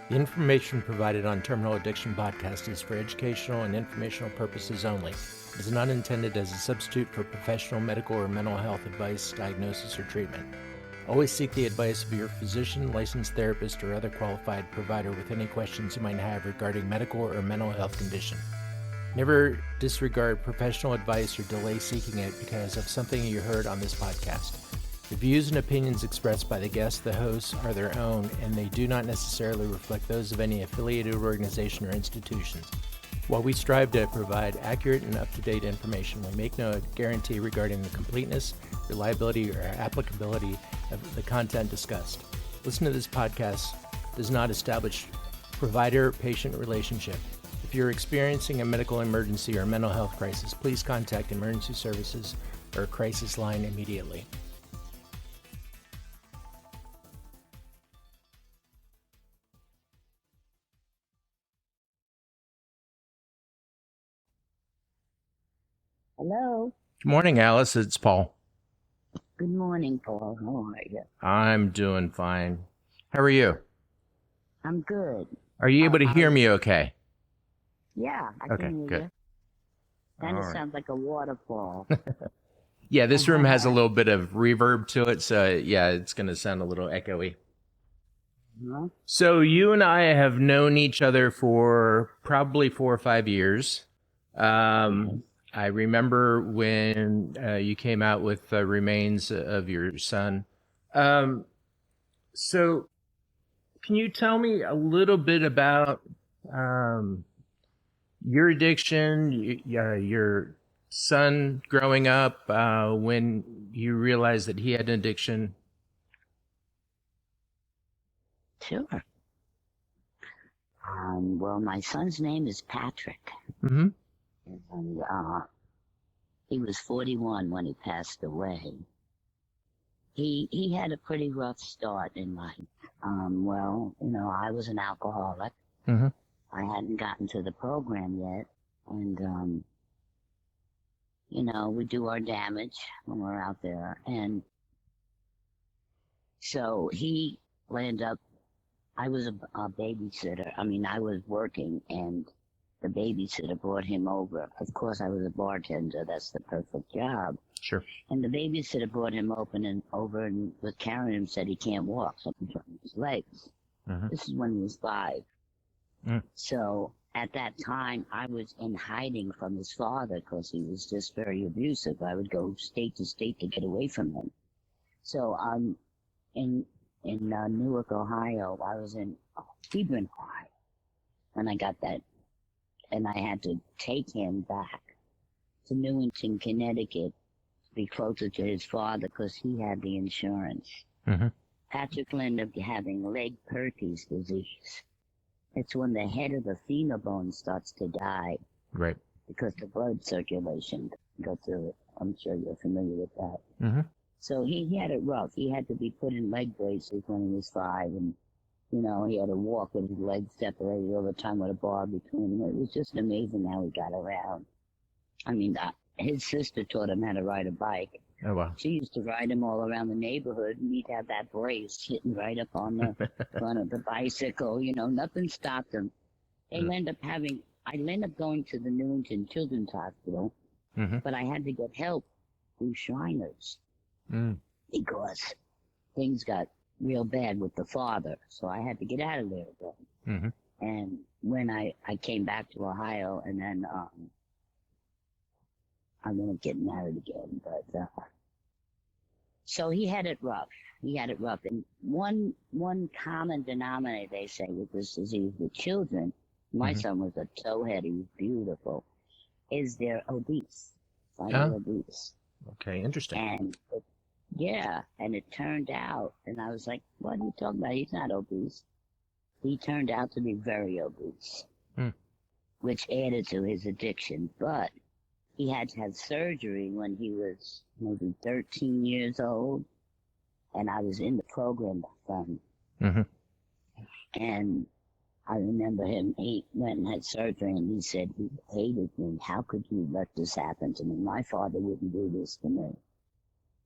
The information provided on Terminal Addiction Podcast is for educational and informational purposes only. It is not intended as a substitute for professional medical or mental health advice, diagnosis, or treatment. Always seek the advice of your physician, licensed therapist, or other qualified provider with any questions you might have regarding medical or mental health condition. Never disregard professional advice or delay seeking it because of something you heard on this podcast. The views and opinions expressed by the guests, the hosts, are their own, and they do not necessarily reflect those of any affiliated organization or institutions. While we strive to provide accurate and up-to-date information, we make no guarantee regarding the completeness, reliability, or applicability of the content discussed. Listen to this podcast does not establish provider-patient relationship. If you're experiencing a medical emergency or mental health crisis, please contact emergency services or crisis line immediately. Hello. Good morning, Alice. It's Paul. Good morning, Paul. How are you? I'm doing fine. How are you? I'm good. Are you able to hear me okay? Yeah, I can hear good. you. Kind of All right. sounds like a waterfall. Yeah, this room has a little bit of reverb to it, so yeah, it's going to sound a little echoey. Huh? So you and I have known each other for probably 4 or 5 years. I remember when you came out with the remains of your son. So can you tell me a little bit about your addiction, your son growing up, when you realized that he had an addiction? Sure. Well, my son's name is Patrick. Mm-hmm. And he was 41 when he passed away. He had a pretty rough start in life. Well, I was an alcoholic. Mm-hmm. I hadn't gotten to the program yet. And, we do our damage when we're out there. And so he landed up, I was a babysitter. I was working, and the babysitter brought him over. Of course, I was a bartender. That's the perfect job. Sure. And the babysitter brought him over and was carrying him, said he can't walk, something wrong with his legs. Mm-hmm. This is when he was 5. Mm. So at that time, I was in hiding from his father because he was just very abusive. I would go state to state to get away from him. So in Newark, Ohio, I was in Hebron, Ohio, when I got that. And I had to take him back to Newington, Connecticut, to be closer to his father because he had the insurance. Mm-hmm. Patrick ended up having Legg-Perkins disease. It's when the head of the femur bone starts to die. Right. Because the blood circulation goes through it. I'm sure you're familiar with that. Mm-hmm. So he had it rough. He had to be put in leg braces when he was 5, and he had to walk with his legs separated all the time with a bar between them. It was just amazing how he got around. His sister taught him how to ride a bike. Oh, wow. She used to ride him all around the neighborhood, and he'd have that brace sitting right up on the front of the bicycle. Nothing stopped him. I ended up going to the Newington Children's Hospital, Mm-hmm. but I had to get help through Shriners because things got real bad with the father, so I had to get out of there again. Mm-hmm. And when I came back to Ohio, and then I'm gonna get married again, but so he had it rough. And one common denominator, they say, with this disease with children, my son was a towhead, he was beautiful, is they're obese. They're obese. Okay, interesting. And it turned out, and I was like, what are you talking about? He's not obese. He turned out to be very obese, which added to his addiction. But he had to have surgery when he was maybe 13 years old, and I was in the program then. Mm-hmm. And I remember he went and had surgery, and he said he hated me. How could you let this happen to me? My father wouldn't do this to me.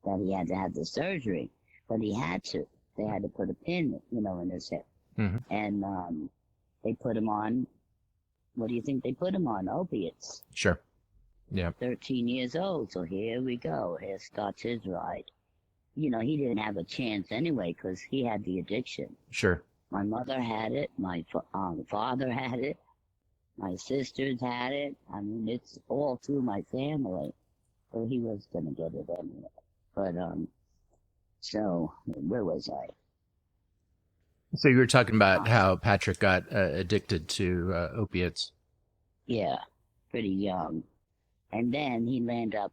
That he had to have the surgery, but he had to. They had to put a pin, in his hip. And they put him on, what do you think they put him on? Opiates. Sure. Yeah. 13 years old, so here we go. Here starts his ride. You know, he didn't have a chance anyway because he had the addiction. Sure. My mother had it. My father had it. My sisters had it. I mean, it's all through my family. So he was going to get it anyway. But, so, where was I? So you were talking about how Patrick got addicted to opiates. Yeah, pretty young. And then he ended up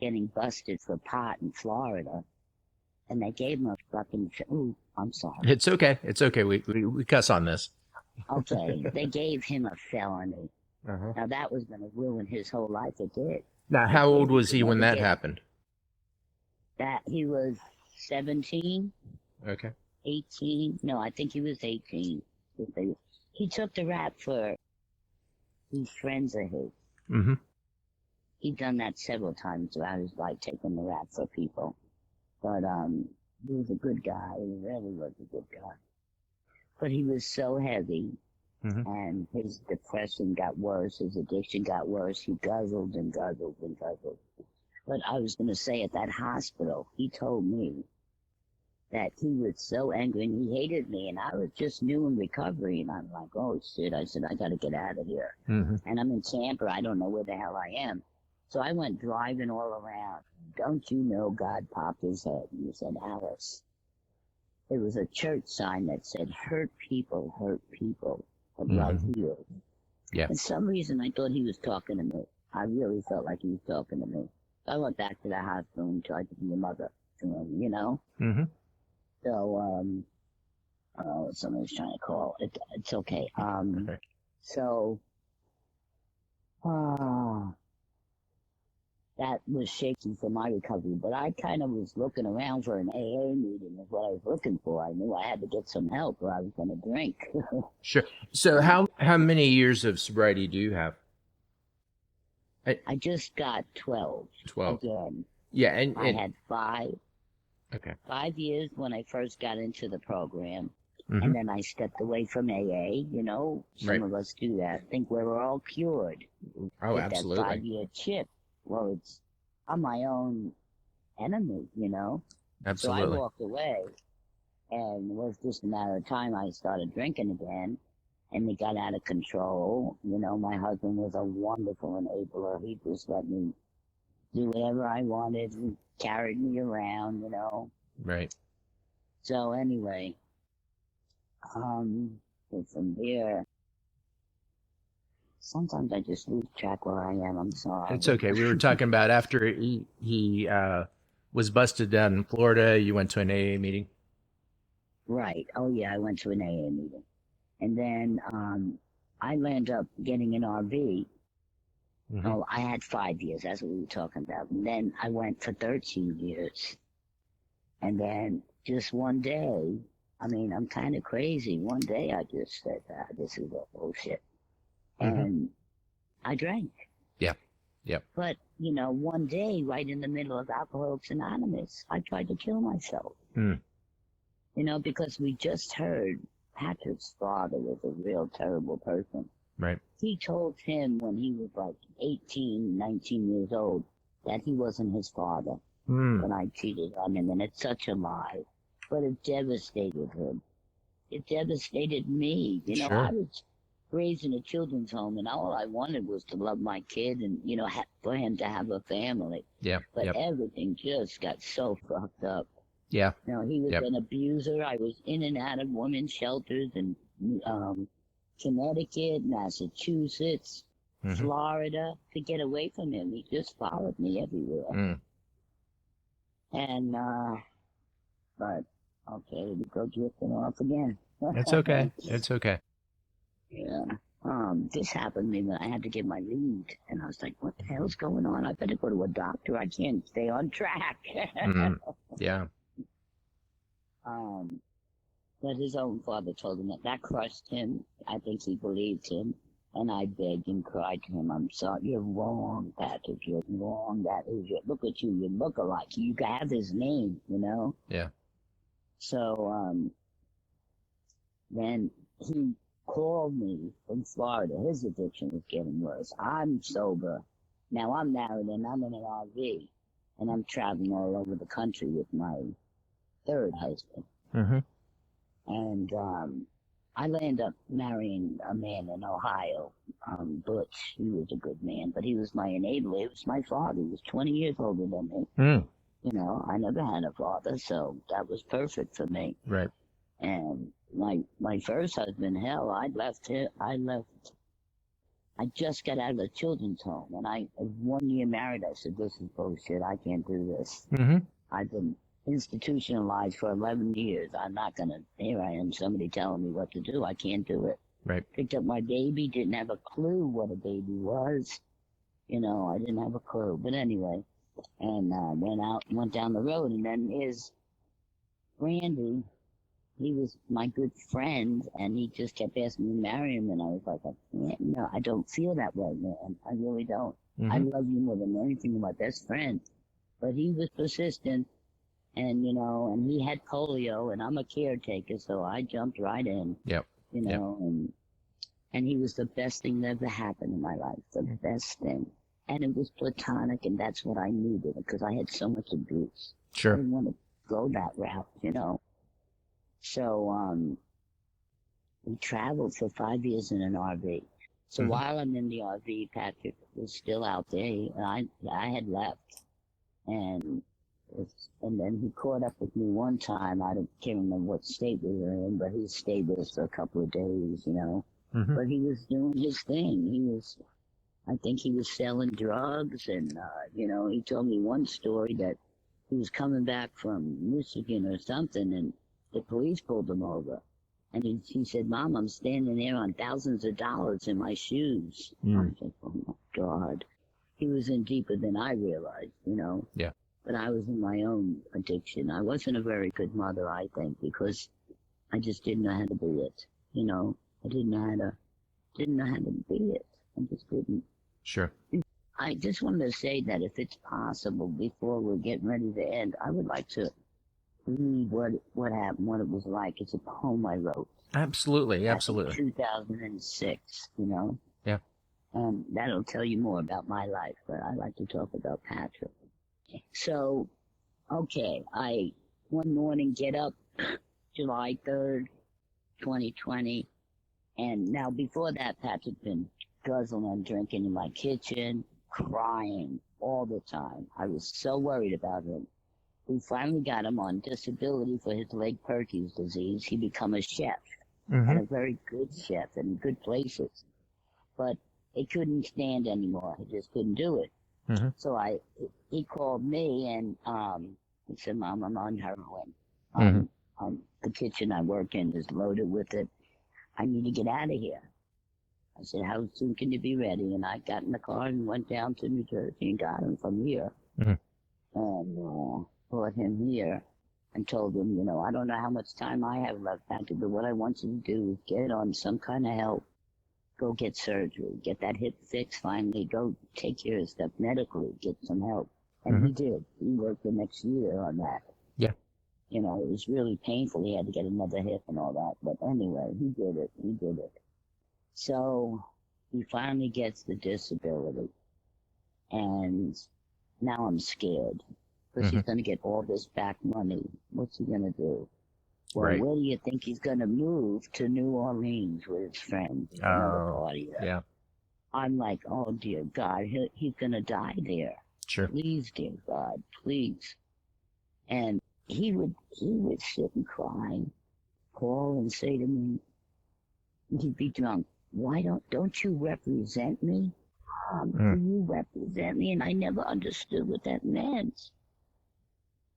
getting busted for pot in Florida. And they gave him a fucking, ooh, I'm sorry. It's okay. It's okay. We cuss on this. Okay, they gave him a felony. Uh-huh. Now that was going to ruin his whole life. It did. Now, how old was he when that happened? That he was 17. Okay. 18. No, I think he was 18. He took the rap for these friends of his. Mm-hmm. He'd done that several times throughout his life, taking the rap for people. But he was a good guy. He really was a good guy. But he was so heavy, and his depression got worse. His addiction got worse. He guzzled and guzzled and guzzled. But I was going to say, at that hospital, he told me that he was so angry and he hated me, and I was just new in recovery, and I'm like, oh shit, I said, I got to get out of here. And I'm in Tampa, I don't know where the hell I am. So I went driving all around. Don't you know God popped his head? And he said, Alice, there was a church sign that said, hurt people, but right here. Yeah. For some reason, I thought he was talking to me. I really felt like he was talking to me. So I went back to the hospital and tried to be a mother to him, you know? So, somebody's trying to call. It's okay. Okay. So, that was shaky for my recovery, but I kind of was looking around for an AA meeting is what I was looking for. I knew I had to get some help or I was going to drink. Sure. So how many years of sobriety do you have? I just got 12. 12. Again. Yeah. And I had 5. Okay. 5 years when I first got into the program. And then I stepped away from AA, you know. Some of us do that. Think we're all cured. Oh, Get absolutely. That 5-year chip. Well, I'm my own enemy, you know. Absolutely. So I walked away, and it was just a matter of time I started drinking again, and it got out of control. You know, my husband was a wonderful enabler. He just let me do whatever I wanted and carried me around, you know. Right. So anyway, from there, sometimes I just lose track where I am. I'm sorry. It's okay. We were talking about after he was busted down in Florida, you went to an AA meeting. Right. Oh yeah, I went to an AA meeting, and then I ended up getting an RV. Oh, I had 5 years. That's what we were talking about. And then I went for 13 years, and then just one day, I mean, I'm kind of crazy. One day I just said, "This is all bullshit." And I drank. Yeah. Yep. But, you know, one day, right in the middle of Alcoholics Anonymous, I tried to kill myself. You know, because we just heard Patrick's father was a real terrible person. Right. He told him when he was like 18, 19 years old that he wasn't his father. But I cheated on him, and it's such a lie. But it devastated him. It devastated me. You know, I was raised in a children's home, and all I wanted was to love my kid and, you know, for him to have a family. Yeah. But everything just got so fucked up. Yeah. You know, he was an abuser. I was in and out of women's shelters in Connecticut, Massachusetts, Florida to get away from him. He just followed me everywhere. And, but, okay, we go drifting off again. It's okay. It's okay. Yeah. This happened to me when I had to get my lead, and I was like, what the hell's going on? I better go to a doctor. I can't stay on track. Yeah. But his own father told him that crushed him. I think he believed him, and I begged and cried to him, I'm sorry, you're wrong, Patrick, you're wrong, look at you, you look alike, you have his name, you know? Yeah. So, Then he called me from Florida. His addiction was getting worse. I'm sober. Now I'm married and I'm in an RV. And I'm traveling all over the country with my third husband. Mm-hmm. And I ended up marrying a man in Ohio, Butch. He was a good man, but he was my enabler. He was my father. He was 20 years older than me. Mm. You know, I never had a father, so that was perfect for me. Right. And my first husband, hell, I just got out of the children's home, and 1 year married, I said, this is bullshit. I can't do this. Mm-hmm. I've been institutionalized for 11 years. I'm not gonna, here I am, somebody telling me what to do. I can't do it. Right. Picked up my baby, didn't have a clue what a baby was. You know, I didn't have a clue. But anyway, and went down the road, and then here's Randy. He was my good friend, and he just kept asking me to marry him, and I was like, no, I don't feel that way, man. I really don't. Mm-hmm. I love you more than anything, you're my best friend. But he was persistent, and, you know, and he had polio, and I'm a caretaker, so I jumped right in. Yep. You know, yep. And he was the best thing that ever happened in my life, the best thing. And it was platonic, and that's what I needed, because I had so much abuse. Sure. I didn't want to go that route, you know. So we traveled for 5 years in an RV. So mm-hmm. while I'm in the RV, Patrick was still out there. I had left, and then he caught up with me one time. I can't remember what state we were in, but he stayed with us for a couple of days, you know. Mm-hmm. But he was doing his thing. I think he was selling drugs, and you know, he told me one story that he was coming back from Michigan or something, and the police pulled him over. And he said, Mom, I'm standing there on thousands of dollars in my shoes. I was like, oh my God. He was in deeper than I realized, you know. Yeah. But I was in my own addiction. I wasn't a very good mother, I think, because I just didn't know how to be it. You know, I didn't know how to be it. I just didn't. Sure. I just wanted to say that if it's possible, before we're getting ready to end, I would like to read what happened, what it was like. It's a poem I wrote. Absolutely, absolutely. In 2006, you know? Yeah. And that'll tell you more about my life, but I like to talk about Patrick. So, okay, I one morning get up, July 3rd, 2020, and now before that, Patrick been guzzling and drinking in my kitchen, crying all the time. I was so worried about him. We finally got him on disability for his Lake-Perkins disease. He become a chef, and a very good chef in good places. But he couldn't stand anymore. He just couldn't do it. Mm-hmm. So he called me, and he said, Mom, I'm on heroin. The kitchen I work in is loaded with it. I need to get out of here. I said, how soon can you be ready? And I got in the car and went down to New Jersey and got him from here. Mm-hmm. And brought him here and told him, you know, I don't know how much time I have left, Patrick, but what I want you to do is get on some kind of help. Go get surgery, get that hip fixed finally, go take care of stuff medically, get some help. And he did. He worked the next year on that. Yeah. You know, it was really painful. He had to get another hip and all that. But anyway, he did it. He did it. So he finally gets the disability. And now I'm scared. Because he's going to get all this back money. What's he going to do? Well, right. Where do you think he's going to move to New Orleans with his friends? Another party there. Yeah. I'm like, oh, dear God, he's going to die there. Sure. Please, dear God, please. And he would sit and cry, call and say to me, he'd be drunk, why don't you represent me? Do you represent me? And I never understood what that meant.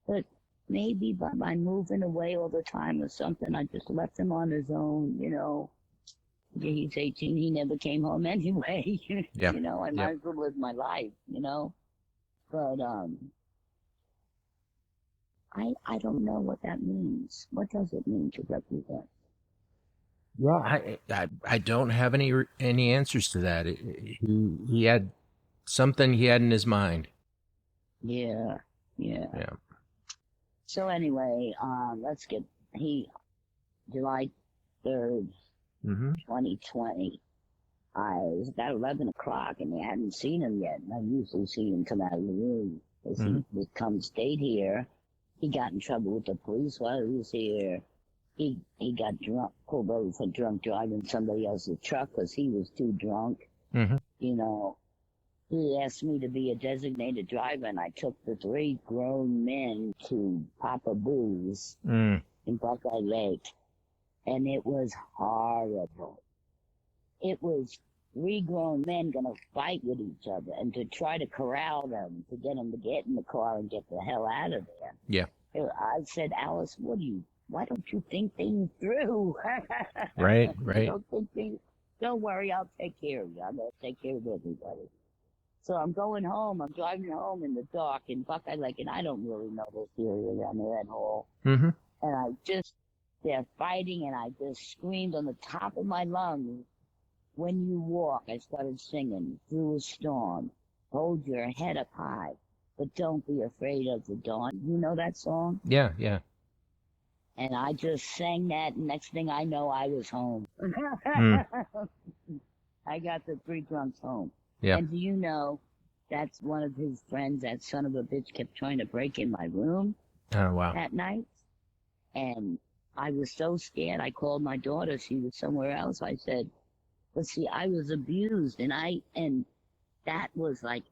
But maybe by moving away all the time or something, I just left him on his own, you know. He's 18, he never came home anyway. Yep. You know, I might as well live my life, you know. But I don't know what that means. What does it mean to represent? Yeah, I don't have any answers to that. He had something he had in his mind. Yeah. So anyway, July 3rd, Mm-hmm. 2020. It was about 11 o'clock, and they hadn't seen him yet. And I usually see him come out of the room. Because he would come stayed here. He got in trouble with the police while he was here. He got drunk, pulled over for drunk driving somebody else's truck because he was too drunk. Mm-hmm. You know, he asked me to be a designated driver, and I took the 3 grown men to Papa Boo's in Buckeye Lake. And it was horrible. It was 3 grown men going to fight with each other and to try to corral them, to get them to get in the car and get the hell out of there. Yeah. I said, Alice, why don't you think things through? Right. Don't worry, I'll take care of you. I'm going to take care of everybody. So I'm going home. I'm driving home in the dark in Buckeye Lake, and I don't really know this area around there at all. Mm-hmm. And they're fighting, and I just screamed on the top of my lungs. When you walk, I started singing, through a storm, hold your head up high, but don't be afraid of the dawn. You know that song? Yeah. And I just sang that, and next thing I know, I was home. I got the 3 drunks home. Yeah. And do you know, that's one of his friends, that son of a bitch, kept trying to break in my room that night. And I was so scared, I called my daughter. She was somewhere else. I said, but see, I was abused, and that was like,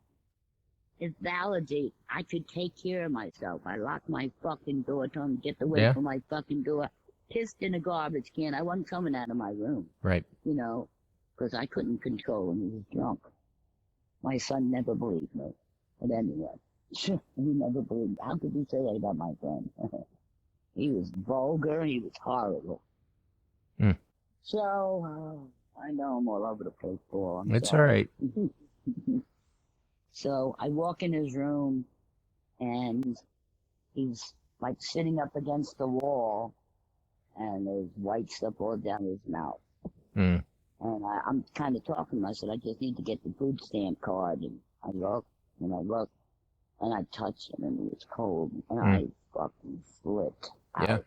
it validates I could take care of myself. I locked my fucking door, told him to get away from my fucking door, pissed in a garbage can. I wasn't coming out of my room. Right. You know, because I couldn't control him. He was drunk. My son never believed me. But anyway, he never believed me. How could you say that about my friend? He was vulgar. He was horrible. So, I know I'm all over the place, Paul. It's all right. So I walk in his room, and he's like sitting up against the wall, and there's white stuff all down his mouth. And I'm kind of talking to him. I said, I just need to get the food stamp card. And I look, and I touched him, and it was cold, and I fucking flipped out.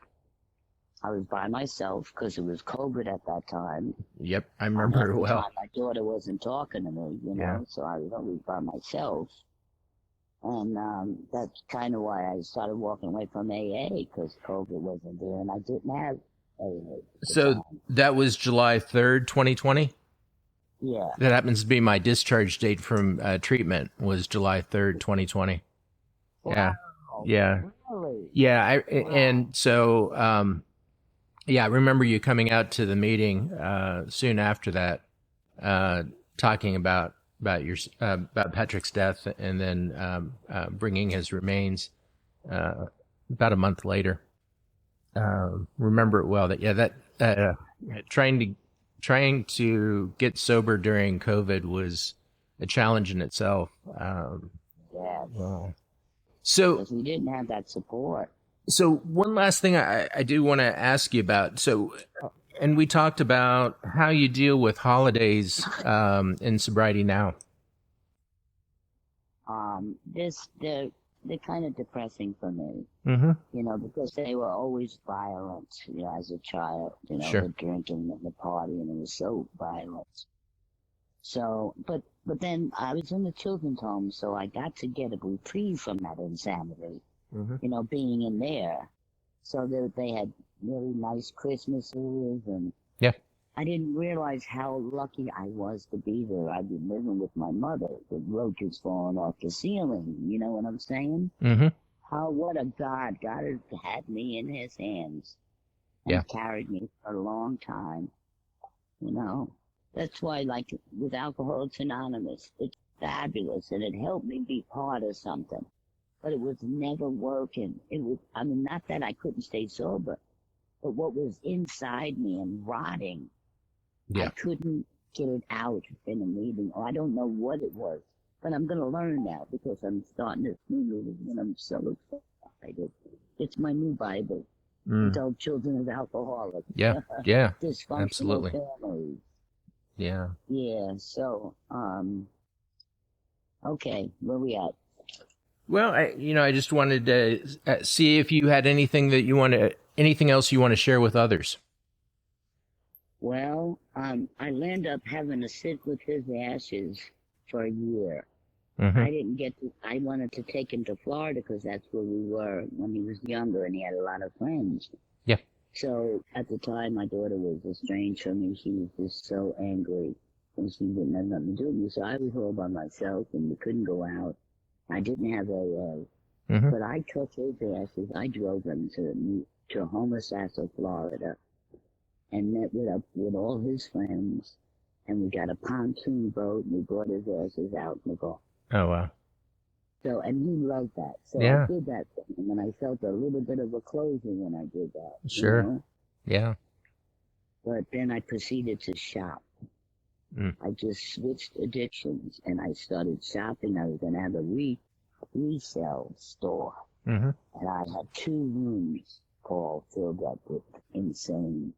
I was by myself because it was COVID at that time. Yep, I remember it well. My daughter wasn't talking to me, you know, so I was always by myself. And that's kind of why I started walking away from AA, because COVID wasn't there, and I didn't have AA. So that was July 3rd, 2020? Yeah. That happens to be my discharge date from treatment, was July 3rd, 2020. Wow. Yeah. Yeah. Really? Yeah. And so... I remember you coming out to the meeting soon after that, talking about Patrick's death, and then bringing his remains about a month later. Remember it well. That trying to get sober during COVID was a challenge in itself. So because we didn't have that support. So one last thing I do want to ask you about. So, and we talked about how you deal with holidays in sobriety now. They're kind of depressing for me, you know, because they were always violent, you know, as a child, you know, the drinking and the partying, and it was so violent. So, but then I was in the children's home, so I got to get a reprieve from that insanity. You know, being in there. So they had really nice Christmases, and I didn't realize how lucky I was to be there. I'd been living with my mother with roaches falling off the ceiling. You know what I'm saying? What a God. God has had me in his hands and carried me for a long time. You know, that's why, like, with Alcoholics Anonymous, it's fabulous, and it helped me be part of something. But it was never working. It was, I mean, not that I couldn't stay sober, but what was inside me and rotting, I couldn't get it out in a meeting, or I don't know what it was. But I'm going to learn now, because I'm starting this new meeting, and I'm so excited. It's my new Bible. Adult Children of Alcoholics. Dysfunctional absolutely. families. Yeah. So, okay, where we at? Well, I just wanted to see if you had anything else you want to share with others. Well, I ended up having to sit with his ashes for a year. Mm-hmm. I wanted to take him to Florida because that's where we were when he was younger and he had a lot of friends. Yeah. So at the time, my daughter was estranged from me. She was just so angry and she didn't have nothing to do with me. So I was all by myself and we couldn't go out. I didn't have AA. Mm-hmm. But I took his ashes. I drove him to Homosassa, Florida, and met with all his friends. And we got a pontoon boat and we brought his ashes out in the Gulf. Oh, wow. So, and he loved that. So Yeah. I did that for him, and I felt a little bit of a closure when I did that. Sure. You know? Yeah. But then I proceeded to shop. I just switched addictions, and I started shopping. I was going to have a resale store. Mm-hmm. And I had 2 rooms all filled up with insane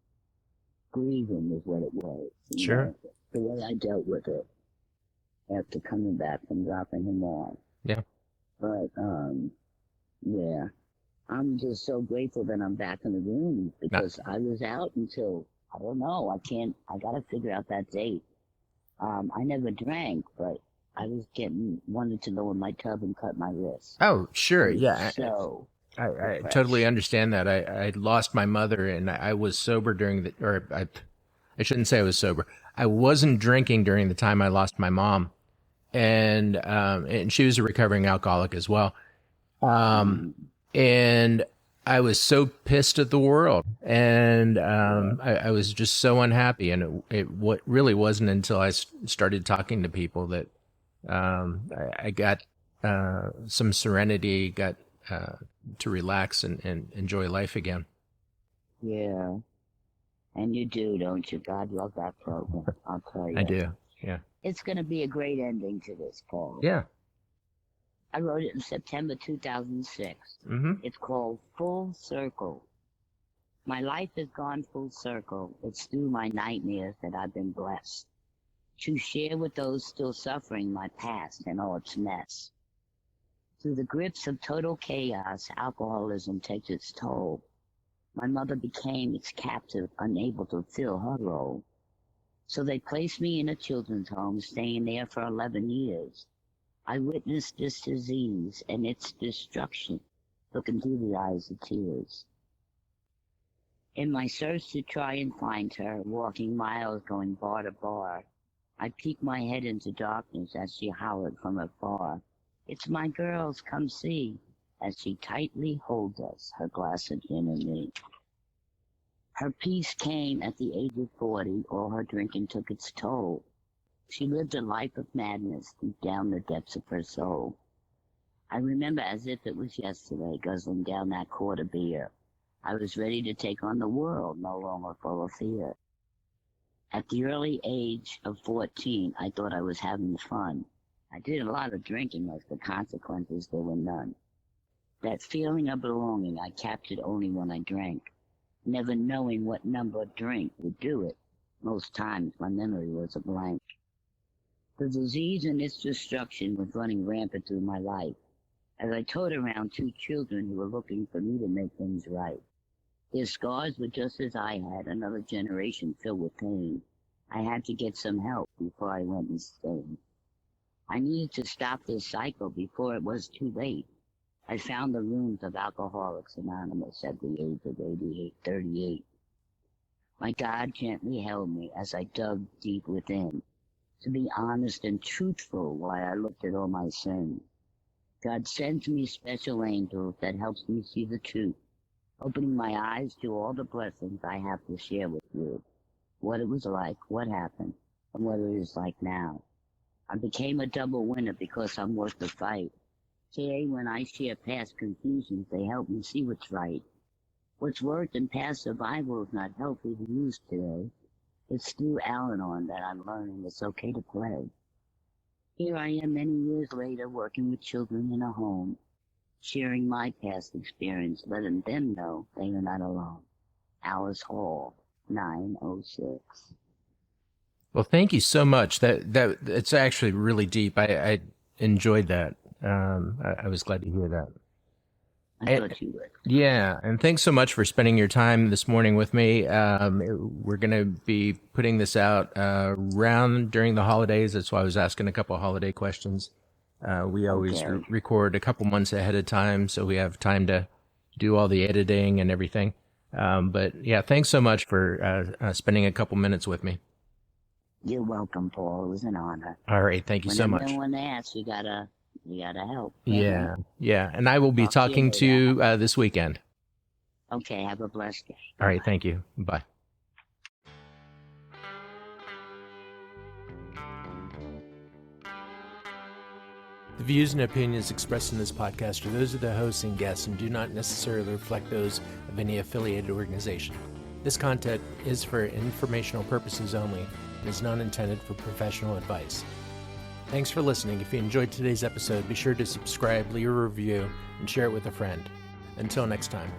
grieving is what it was. Sure. Know? The way I dealt with it after coming back from dropping him off. Yeah. But, yeah, I'm just so grateful that I'm back in the room because I was out until, I don't know, I gotta figure out that date. I never drank, but I was wanted to go in my tub and cut my wrist. Oh, sure. Yeah. So I totally understand that. I lost my mother and I was sober I shouldn't say I was sober. I wasn't drinking during the time I lost my mom. And she was a recovering alcoholic as well. And I was so pissed at the world and I was just so unhappy. And it really wasn't until I started talking to people that I got some serenity, got to relax and enjoy life again. Yeah. And you do, don't you? God love that program. I'll tell you. I do. Yeah. It's going to be a great ending to this, Paul. Yeah. I wrote it in September 2006. Mm-hmm. It's called Full Circle. My life has gone full circle. It's through my nightmares that I've been blessed to share with those still suffering my past and all its mess. Through the grips of total chaos, alcoholism takes its toll. My mother became its captive, unable to fill her role. So they placed me in a children's home, staying there for 11 years. I witnessed this disease and its destruction, looking through the eyes of tears. In my search to try and find her, walking miles, going bar to bar, I peeked my head into darkness as she hollered from afar. It's my girls, come see, as she tightly holds us, her glass of gin and me. Her peace came at the age of 40, all her drinking took its toll. She lived a life of madness deep down the depths of her soul. I remember as if it was yesterday, guzzling down that quart of beer. I was ready to take on the world, no longer full of fear. At the early age of 14, I thought I was having fun. I did a lot of drinking, as the consequences there were none. That feeling of belonging I captured only when I drank, never knowing what number of drink would do it. Most times my memory was a blank. The disease and its destruction was running rampant through my life, as I towed around 2 children who were looking for me to make things right. Their scars were just as I had, another generation filled with pain. I had to get some help before I went insane. I needed to stop this cycle before it was too late. I found the rooms of Alcoholics Anonymous at the age of 38. My God gently held me as I dug deep within, to be honest and truthful while I looked at all my sins. God sends me special angels that helps me see the truth, opening my eyes to all the blessings I have to share with you, what it was like, what happened, and what it is like now. I became a double winner because I'm worth the fight. Today, when I share past confusions, they help me see what's right. What's worked in past survival is not healthy to use today. It's through Al-Anon that I'm learning it's okay to play. Here I am many years later, working with children in a home, sharing my past experience, letting them know they are not alone. Alice Hall, 906. Well, thank you so much. That it's actually really deep. I enjoyed that. I was glad to hear that. I thought you would. Yeah, and thanks so much for spending your time this morning with me. We're going to be putting this out around during the holidays. That's why I was asking a couple of holiday questions. We always record a couple months ahead of time, so we have time to do all the editing and everything. But yeah, thanks so much for spending a couple minutes with me. You're welcome, Paul. It was an honor. All right, thank you so much. When no one asks, you gotta help. Yeah, yeah, and I will be talking to you this weekend. Okay, have a blessed day. All right, thank you. Bye. The views and opinions expressed in this podcast are those of the hosts and guests and do not necessarily reflect those of any affiliated organization. This content is for informational purposes only and is not intended for professional advice. Thanks for listening. If you enjoyed today's episode, be sure to subscribe, leave a review, and share it with a friend. Until next time.